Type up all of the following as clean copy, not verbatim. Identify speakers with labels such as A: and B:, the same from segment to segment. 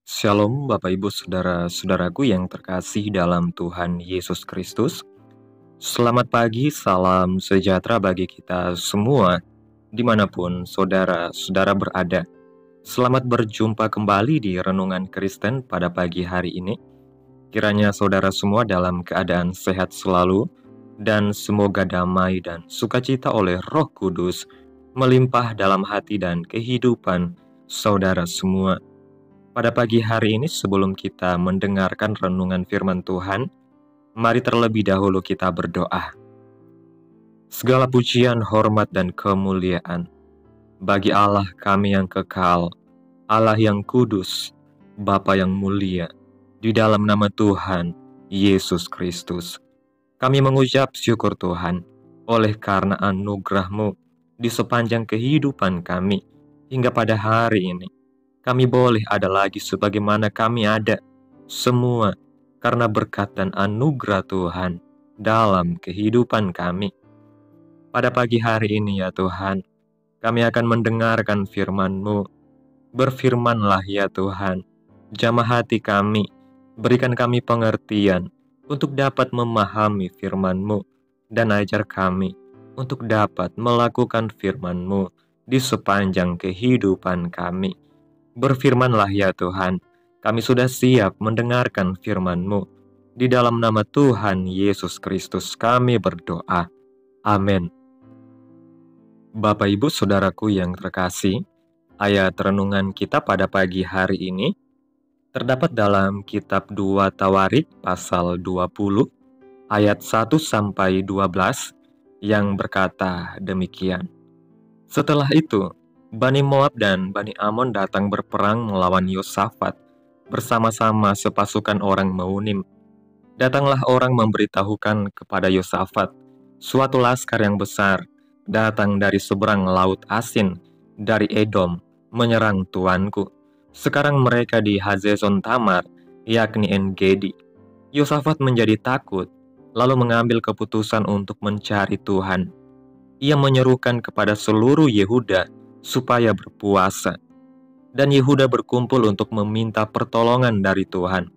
A: Shalom Bapak Ibu Saudara-saudaraku yang terkasih dalam Tuhan Yesus Kristus. Selamat pagi, salam sejahtera bagi kita semua dimanapun saudara-saudara berada. Selamat berjumpa kembali di Renungan Kristen pada pagi hari ini. Kiranya saudara semua dalam keadaan sehat selalu dan semoga damai dan sukacita oleh Roh Kudus melimpah dalam hati dan kehidupan saudara semua. Pada pagi hari ini sebelum kita mendengarkan renungan firman Tuhan, mari terlebih dahulu kita berdoa. Segala pujian, hormat, dan kemuliaan bagi Allah kami yang kekal, Allah yang kudus, Bapa yang mulia, di dalam nama Tuhan Yesus Kristus. Kami mengucap syukur Tuhan, oleh karena anugerah-Mu di sepanjang kehidupan kami hingga pada hari ini. Kami boleh ada lagi sebagaimana kami ada, semua karena berkat dan anugerah Tuhan dalam kehidupan kami. Pada pagi hari ini ya Tuhan, kami akan mendengarkan firman-Mu. Berfirmanlah ya Tuhan, jamah hati kami, berikan kami pengertian untuk dapat memahami firman-Mu, dan ajar kami untuk dapat melakukan firman-Mu di sepanjang kehidupan kami. Berfirmanlah ya Tuhan, kami sudah siap mendengarkan firman-Mu. Di dalam nama Tuhan Yesus Kristus kami berdoa. Amin. Bapak Ibu Saudaraku yang terkasih, ayat renungan kita pada pagi hari ini terdapat dalam kitab 2 Tawarik pasal 20 ayat 1-12 yang berkata demikian. Setelah itu, Bani Moab dan Bani Amon datang berperang melawan Yosafat bersama-sama sepasukan orang Meunim. Datanglah orang memberitahukan kepada Yosafat, suatu laskar yang besar datang dari seberang laut Asin, dari Edom, menyerang tuanku. Sekarang mereka di Hazezon Tamar, yakni En-Gedi. Yosafat menjadi takut, lalu mengambil keputusan untuk mencari Tuhan. Ia menyerukan kepada seluruh Yehuda supaya berpuasa. Dan Yehuda berkumpul untuk meminta pertolongan dari Tuhan.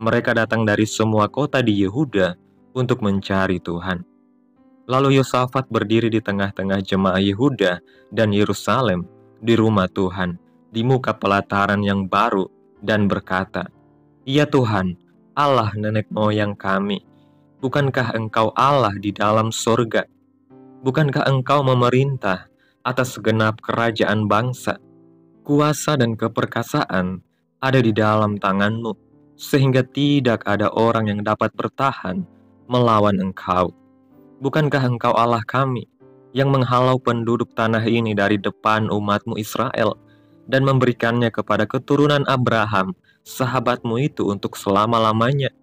A: Mereka datang dari semua kota di Yehuda untuk mencari Tuhan. Lalu Yosafat berdiri di tengah-tengah jemaah Yehuda dan Yerusalem di rumah Tuhan, di muka pelataran yang baru, dan berkata, "Ya Tuhan, Allah nenek moyang kami, bukankah Engkau Allah di dalam sorga? Bukankah Engkau memerintah atas segenap kerajaan bangsa? Kuasa dan keperkasaan ada di dalam tangan-Mu, sehingga tidak ada orang yang dapat bertahan melawan Engkau. Bukankah Engkau Allah kami, yang menghalau penduduk tanah ini dari depan umat-Mu Israel, dan memberikannya kepada keturunan Abraham, sahabat-Mu itu untuk selama-lamanya?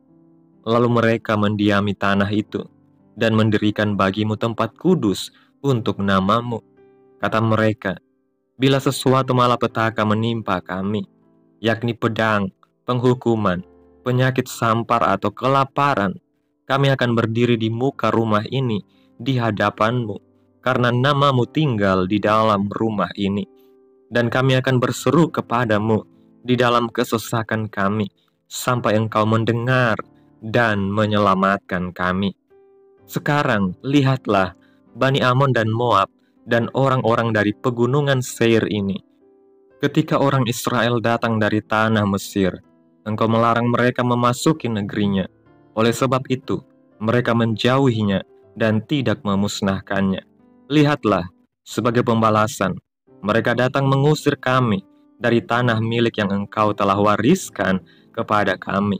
A: Lalu mereka mendiami tanah itu, dan mendirikan bagi-Mu tempat kudus untuk nama-Mu. Kata mereka, bila sesuatu malapetaka menimpa kami, yakni pedang, penghukuman, penyakit sampar atau kelaparan, kami akan berdiri di muka rumah ini di hadapan-Mu, karena nama-Mu tinggal di dalam rumah ini. Dan kami akan berseru kepadamu di dalam kesesakan kami, sampai Engkau mendengar dan menyelamatkan kami. Sekarang lihatlah, Bani Amon dan Moab, dan orang-orang dari pegunungan Seir ini. Ketika orang Israel datang dari tanah Mesir, Engkau melarang mereka memasuki negerinya. Oleh sebab itu, mereka menjauhinya dan tidak memusnahkannya. Lihatlah, sebagai pembalasan, mereka datang mengusir kami dari tanah milik yang Engkau telah wariskan kepada kami.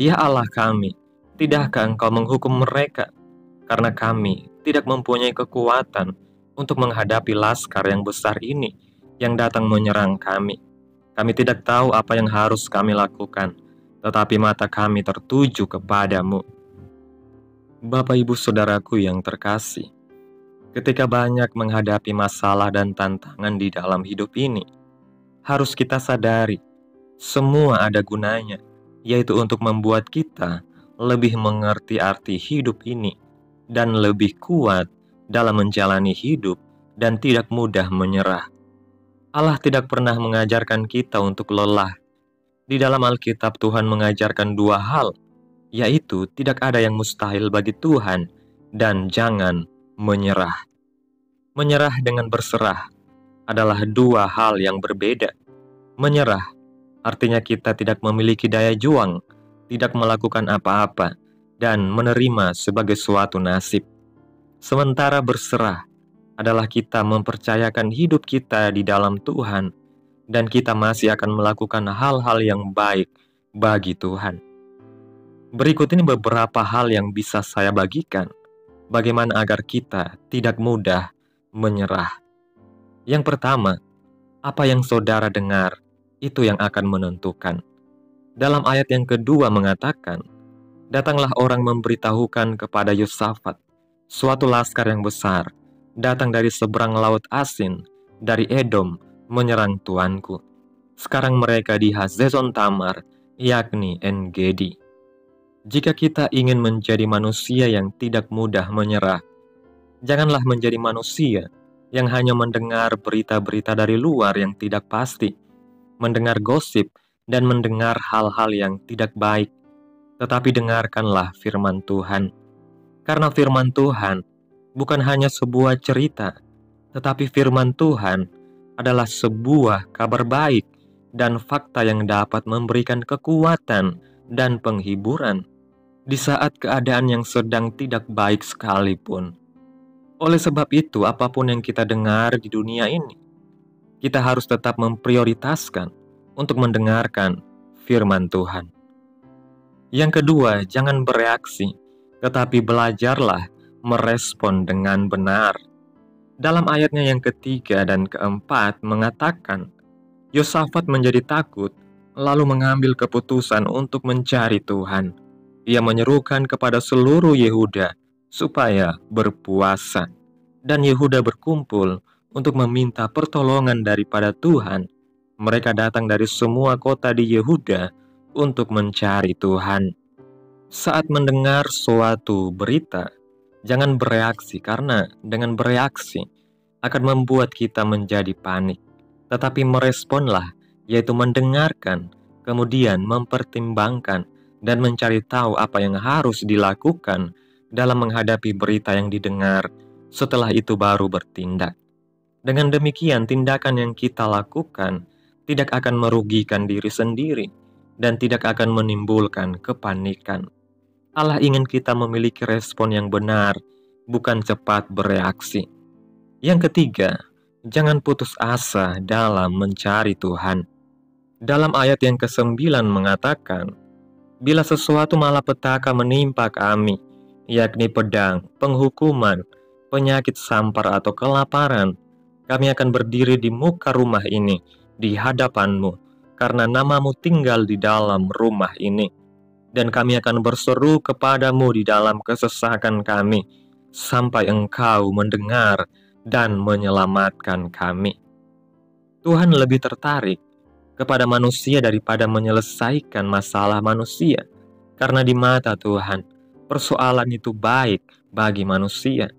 A: Ya Allah kami, tidakkah Engkau menghukum mereka? Karena kami tidak mempunyai kekuatan untuk menghadapi laskar yang besar ini yang datang menyerang kami. Kami tidak tahu apa yang harus kami lakukan, tetapi mata kami tertuju kepadamu." Bapak Ibu Saudaraku yang terkasih, ketika banyak menghadapi masalah dan tantangan di dalam hidup ini, harus kita sadari, semua ada gunanya, yaitu untuk membuat kita lebih mengerti arti hidup ini, dan lebih kuat dalam menjalani hidup dan tidak mudah menyerah. Allah tidak pernah mengajarkan kita untuk lelah. Di dalam Alkitab Tuhan mengajarkan dua hal, yaitu tidak ada yang mustahil bagi Tuhan dan jangan menyerah. Menyerah dengan berserah adalah dua hal yang berbeda. Menyerah artinya kita tidak memiliki daya juang, tidak melakukan apa-apa, dan menerima sebagai suatu nasib. Sementara berserah adalah kita mempercayakan hidup kita di dalam Tuhan, dan kita masih akan melakukan hal-hal yang baik bagi Tuhan. Berikut ini beberapa hal yang bisa saya bagikan, bagaimana agar kita tidak mudah menyerah. Yang pertama, apa yang saudara dengar, itu yang akan menentukan. Dalam ayat yang kedua mengatakan, datanglah orang memberitahukan kepada Yosafat, suatu laskar yang besar, datang dari seberang laut Asin, dari Edom, menyerang tuanku. Sekarang mereka di Hazezon Tamar, yakni En-Gedi. Jika kita ingin menjadi manusia yang tidak mudah menyerah, janganlah menjadi manusia yang hanya mendengar berita-berita dari luar yang tidak pasti, mendengar gosip, dan mendengar hal-hal yang tidak baik. Tetapi dengarkanlah firman Tuhan. Karena firman Tuhan bukan hanya sebuah cerita, tetapi firman Tuhan adalah sebuah kabar baik dan fakta yang dapat memberikan kekuatan dan penghiburan di saat keadaan yang sedang tidak baik sekalipun. Oleh sebab itu, apapun yang kita dengar di dunia ini, kita harus tetap memprioritaskan untuk mendengarkan firman Tuhan. Yang kedua, jangan bereaksi, tetapi belajarlah merespon dengan benar. Dalam ayatnya yang ketiga dan keempat mengatakan, Yosafat menjadi takut, lalu mengambil keputusan untuk mencari Tuhan. Ia menyerukan kepada seluruh Yehuda supaya berpuasa, dan Yehuda berkumpul untuk meminta pertolongan daripada Tuhan. Mereka datang dari semua kota di Yehuda untuk mencari Tuhan. Saat mendengar suatu berita, jangan bereaksi, karena dengan bereaksi akan membuat kita menjadi panik. Tetapi meresponlah, yaitu mendengarkan, kemudian mempertimbangkan, dan mencari tahu apa yang harus dilakukan dalam menghadapi berita yang didengar. Setelah itu baru bertindak. Dengan demikian, tindakan yang kita lakukan tidak akan merugikan diri sendiri dan tidak akan menimbulkan kepanikan. Allah ingin kita memiliki respon yang benar, bukan cepat bereaksi. Yang ketiga, jangan putus asa dalam mencari Tuhan. Dalam ayat yang ke-9 mengatakan, bila sesuatu malapetaka menimpa kami, yakni pedang, penghukuman, penyakit sampar atau kelaparan, kami akan berdiri di muka rumah ini, di hadapan-Mu, karena nama-Mu tinggal di dalam rumah ini. Dan kami akan berseru kepada-Mu di dalam kesesakan kami, sampai Engkau mendengar dan menyelamatkan kami. Tuhan lebih tertarik kepada manusia daripada menyelesaikan masalah manusia, karena di mata Tuhan, persoalan itu baik bagi manusia.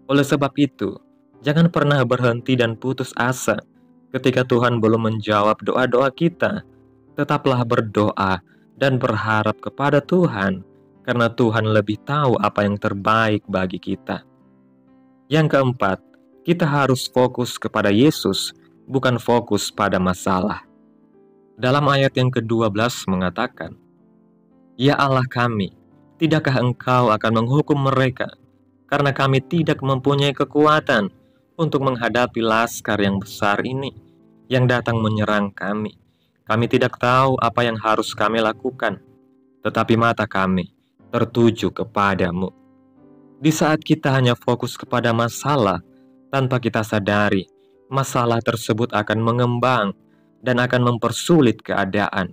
A: Oleh sebab itu, jangan pernah berhenti dan putus asa ketika Tuhan belum menjawab doa-doa kita. Tetaplah berdoa dan berharap kepada Tuhan, karena Tuhan lebih tahu apa yang terbaik bagi kita. Yang keempat, kita harus fokus kepada Yesus, bukan fokus pada masalah. Dalam ayat yang ke-12 mengatakan, ya Allah kami, tidakkah Engkau akan menghukum mereka, karena kami tidak mempunyai kekuatan untuk menghadapi laskar yang besar ini, yang datang menyerang kami. Kami tidak tahu apa yang harus kami lakukan, tetapi mata kami tertuju kepadamu. Di saat kita hanya fokus kepada masalah, tanpa kita sadari, masalah tersebut akan mengembang dan akan mempersulit keadaan.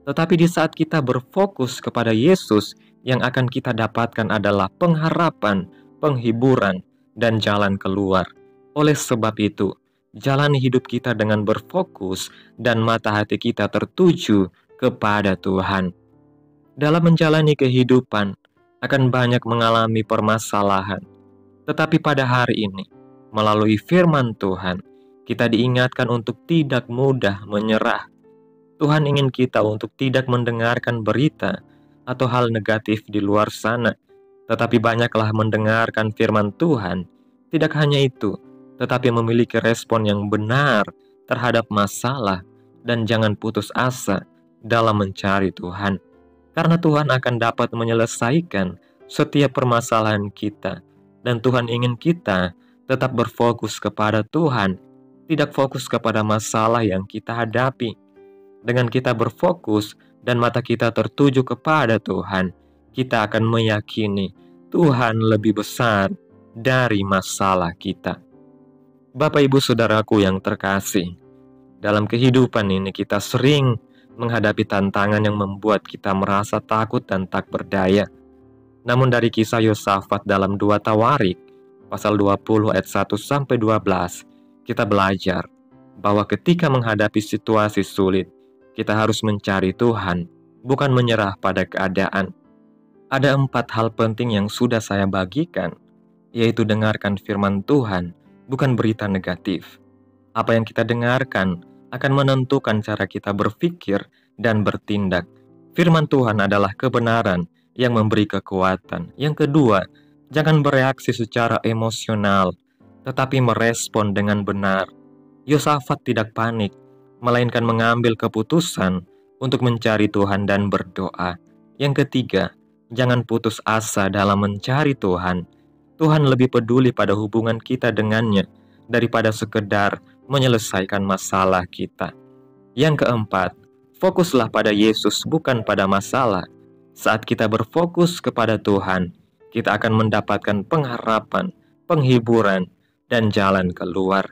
A: Tetapi di saat kita berfokus kepada Yesus, yang akan kita dapatkan adalah pengharapan, penghiburan, dan jalan keluar. Oleh sebab itu, jalani hidup kita dengan berfokus dan mata hati kita tertuju kepada Tuhan. Dalam menjalani kehidupan, akan banyak mengalami permasalahan. Tetapi pada hari ini, melalui firman Tuhan, kita diingatkan untuk tidak mudah menyerah. Tuhan ingin kita untuk tidak mendengarkan berita atau hal negatif di luar sana, tetapi banyaklah mendengarkan firman Tuhan. Tidak hanya itu, tetapi memiliki respon yang benar terhadap masalah, dan jangan putus asa dalam mencari Tuhan. Karena Tuhan akan dapat menyelesaikan setiap permasalahan kita, dan Tuhan ingin kita tetap berfokus kepada Tuhan, tidak fokus kepada masalah yang kita hadapi. Dengan kita berfokus dan mata kita tertuju kepada Tuhan, kita akan meyakini Tuhan lebih besar dari masalah kita. Bapak, Ibu, Saudaraku yang terkasih, dalam kehidupan ini kita sering menghadapi tantangan yang membuat kita merasa takut dan tak berdaya. Namun dari kisah Yosafat dalam 2 Tawarik, pasal 20 ayat 1-12, kita belajar bahwa ketika menghadapi situasi sulit, kita harus mencari Tuhan, bukan menyerah pada keadaan. Ada 4 hal penting yang sudah saya bagikan, yaitu dengarkan firman Tuhan, bukan berita negatif. Apa yang kita dengarkan akan menentukan cara kita berpikir dan bertindak. Firman Tuhan adalah kebenaran yang memberi kekuatan. Yang kedua, jangan bereaksi secara emosional, tetapi merespon dengan benar. Yosafat tidak panik, melainkan mengambil keputusan untuk mencari Tuhan dan berdoa. Yang ketiga, jangan putus asa dalam mencari Tuhan. Tuhan lebih peduli pada hubungan kita dengannya daripada sekedar menyelesaikan masalah kita. Yang keempat, fokuslah pada Yesus, bukan pada masalah. Saat kita berfokus kepada Tuhan, kita akan mendapatkan pengharapan, penghiburan, dan jalan keluar.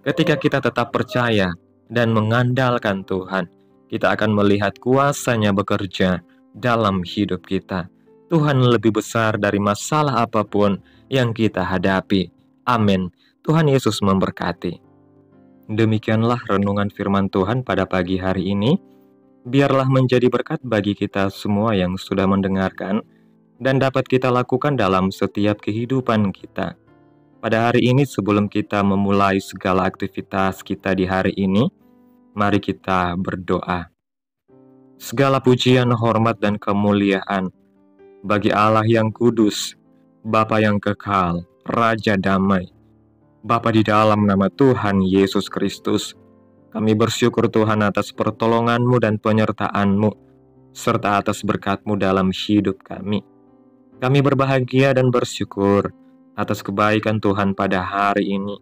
A: Ketika kita tetap percaya dan mengandalkan Tuhan, kita akan melihat kuasa-Nya bekerja dalam hidup kita. Tuhan lebih besar dari masalah apapun yang kita hadapi. Amin. Tuhan Yesus memberkati. Demikianlah renungan firman Tuhan pada pagi hari ini. Biarlah menjadi berkat bagi kita semua yang sudah mendengarkan dan dapat kita lakukan dalam setiap kehidupan kita. Pada hari ini, sebelum kita memulai segala aktivitas kita di hari ini, mari kita berdoa. Segala pujian, hormat, dan kemuliaan bagi Allah yang kudus, Bapa yang kekal, Raja damai. Bapa, di dalam nama Tuhan Yesus Kristus, kami bersyukur Tuhan atas pertolongan-Mu dan penyertaan-Mu, serta atas berkat-Mu dalam hidup kami. Kami berbahagia dan bersyukur atas kebaikan Tuhan pada hari ini.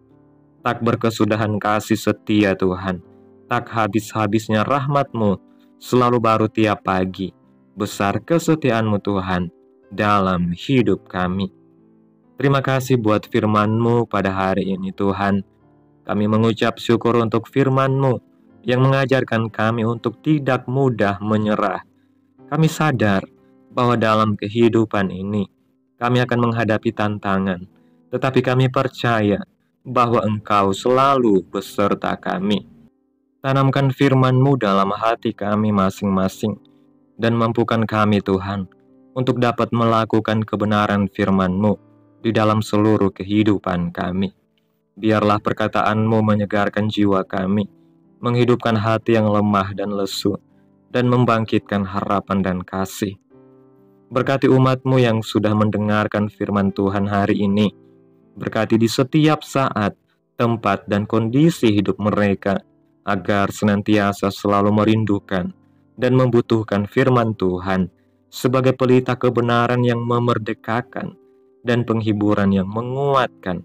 A: Tak berkesudahan kasih setia Tuhan, tak habis-habisnya rahmat-Mu, selalu baru tiap pagi. Besar kesetiaan-Mu Tuhan dalam hidup kami. Terima kasih buat firman-Mu pada hari ini Tuhan. Kami mengucap syukur untuk firman-Mu yang mengajarkan kami untuk tidak mudah menyerah. Kami sadar bahwa dalam kehidupan ini kami akan menghadapi tantangan, tetapi kami percaya bahwa Engkau selalu beserta kami. Tanamkan firman-Mu dalam hati kami masing-masing, dan mampukan kami Tuhan untuk dapat melakukan kebenaran firman-Mu di dalam seluruh kehidupan kami. Biarlah perkataan-Mu menyegarkan jiwa kami, menghidupkan hati yang lemah dan lesu, dan membangkitkan harapan dan kasih. Berkati umat-Mu yang sudah mendengarkan firman Tuhan hari ini. Berkati di setiap saat, tempat, dan kondisi hidup mereka, agar senantiasa selalu merindukan dan membutuhkan firman Tuhan sebagai pelita kebenaran yang memerdekakan dan penghiburan yang menguatkan.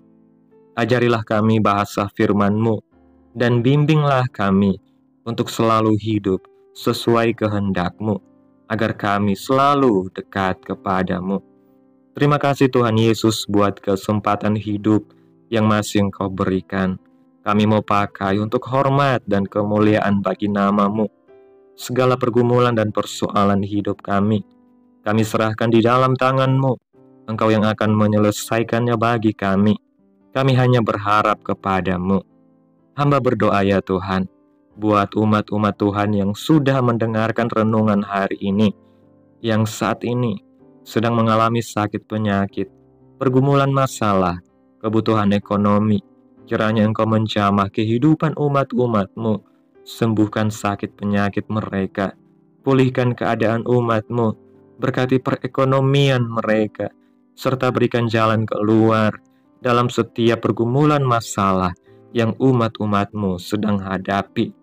A: Ajarilah kami bahasa firman-Mu, dan bimbinglah kami untuk selalu hidup sesuai kehendak-Mu, agar kami selalu dekat kepada-Mu. Terima kasih Tuhan Yesus buat kesempatan hidup yang masih Engkau berikan. Kami mau pakai untuk hormat dan kemuliaan bagi nama-Mu. Segala pergumulan dan persoalan hidup kami serahkan di dalam tangan-Mu. Engkau yang akan menyelesaikannya bagi kami. Kami hanya berharap kepada-Mu. Hamba berdoa ya Tuhan, buat umat-umat Tuhan yang sudah mendengarkan renungan hari ini, yang saat ini sedang mengalami sakit penyakit, pergumulan masalah, kebutuhan ekonomi. Kiranya Engkau menjamah kehidupan umat-umat-Mu Sembuhkan sakit penyakit mereka, pulihkan keadaan umat-Mu, berkati perekonomian mereka, serta berikan jalan keluar dalam setiap pergumulan masalah yang umat-umat-Mu sedang hadapi.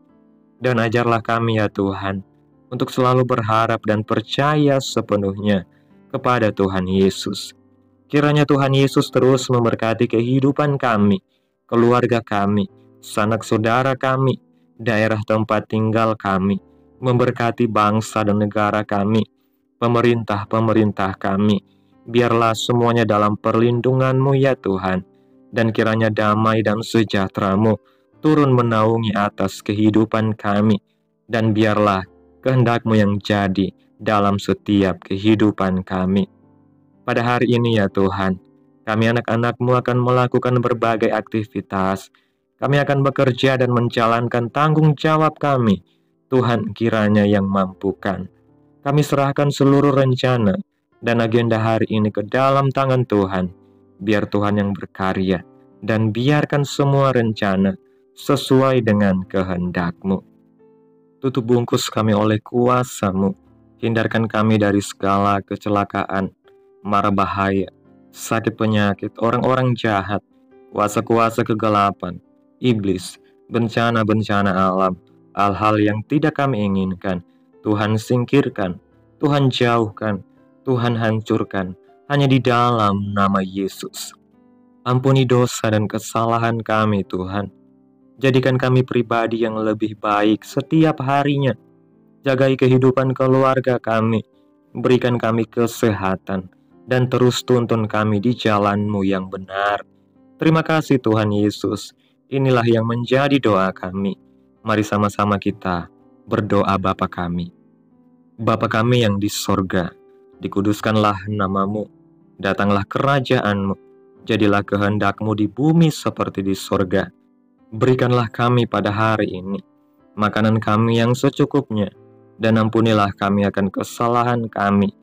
A: Dan ajarlah kami ya Tuhan, untuk selalu berharap dan percaya sepenuhnya kepada Tuhan Yesus. Kiranya Tuhan Yesus terus memberkati kehidupan kami, keluarga kami, sanak saudara kami, daerah tempat tinggal kami, memberkati bangsa dan negara kami, pemerintah-pemerintah kami. Biarlah semuanya dalam perlindungan-Mu ya Tuhan, dan kiranya damai dan sejahtera-Mu turun menaungi atas kehidupan kami, dan biarlah kehendak-Mu yang jadi dalam setiap kehidupan kami. Pada hari ini ya Tuhan, kami anak-anak-Mu akan melakukan berbagai aktivitas. Kami akan bekerja dan menjalankan tanggung jawab kami. Tuhan kiranya yang mampukan. Kami serahkan seluruh rencana dan agenda hari ini ke dalam tangan Tuhan. Biar Tuhan yang berkarya, dan biarkan semua rencana sesuai dengan kehendak-Mu. Tutup bungkus kami oleh kuasa-Mu. Hindarkan kami dari segala kecelakaan, mara bahaya, sakit penyakit, orang-orang jahat, kuasa-kuasa kegelapan, iblis, bencana-bencana alam, hal-hal yang tidak kami inginkan. Tuhan singkirkan, Tuhan jauhkan, Tuhan hancurkan, hanya di dalam nama Yesus. Ampuni dosa dan kesalahan kami Tuhan. Jadikan kami pribadi yang lebih baik setiap harinya. Jagai kehidupan keluarga kami, berikan kami kesehatan, dan terus tuntun kami di jalan-Mu yang benar. Terima kasih Tuhan Yesus. Inilah yang menjadi doa kami. Mari sama-sama kita berdoa Bapa kami. Bapa kami yang di sorga, dikuduskanlah nama-Mu, datanglah kerajaan-Mu, jadilah kehendak-Mu di bumi seperti di sorga. Berikanlah kami pada hari ini makanan kami yang secukupnya, dan ampunilah kami akan kesalahan kami,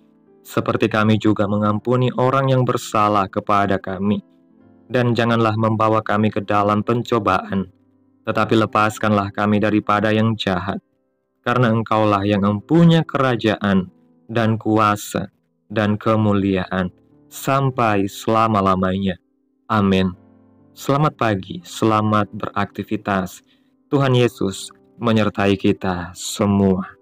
A: seperti kami juga mengampuni orang yang bersalah kepada kami. Dan janganlah membawa kami ke dalam pencobaan, tetapi lepaskanlah kami daripada yang jahat. Karena Engkaulah yang mempunyai kerajaan, dan kuasa, dan kemuliaan, sampai selama-lamanya. Amin. Selamat pagi, selamat beraktivitas. Tuhan Yesus menyertai kita semua.